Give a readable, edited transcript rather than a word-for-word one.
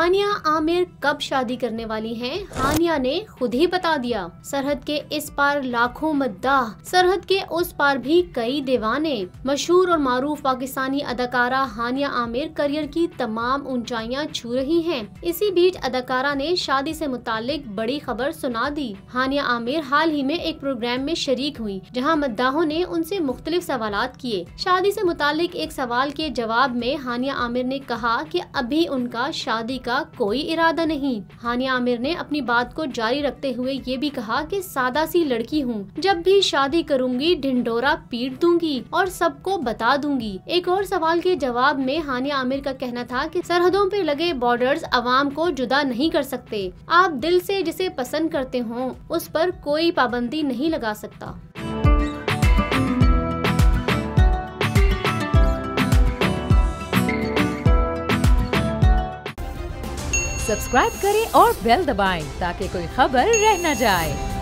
हानिया आमिर कब शादी करने वाली हैं? हानिया ने खुद ही बता दिया। सरहद के इस पार लाखों मद्दाह, सरहद के उस पार भी कई दीवाने। मशहूर और मारूफ पाकिस्तानी अदाकारा हानिया आमिर करियर की तमाम ऊंचाइयां छू रही हैं। इसी बीच अदाकारा ने शादी से मुतालिक बड़ी खबर सुना दी। हानिया आमिर हाल ही में एक प्रोग्राम में शरीक हुई, जहां मद्दाहों ने उनसे मुख्तलिफ सवालात किए। शादी से मुतालिक एक सवाल के जवाब में हानिया आमिर ने कहा कि अभी उनका शादी का कोई इरादा नहीं। हानिया आमिर ने अपनी बात को जारी रखते हुए ये भी कहा कि सादा सी लड़की हूँ, जब भी शादी करूंगी ढिंढोरा पीट दूंगी और सबको बता दूंगी। एक और सवाल के जवाब में हानिया आमिर का कहना था कि सरहदों पे लगे बॉर्डर्स अवाम को जुदा नहीं कर सकते। आप दिल से जिसे पसंद करते हो उस पर कोई पाबंदी नहीं लगा सकता। सब्सक्राइब करें और बेल दबाएं ताकि कोई खबर रह न जाए।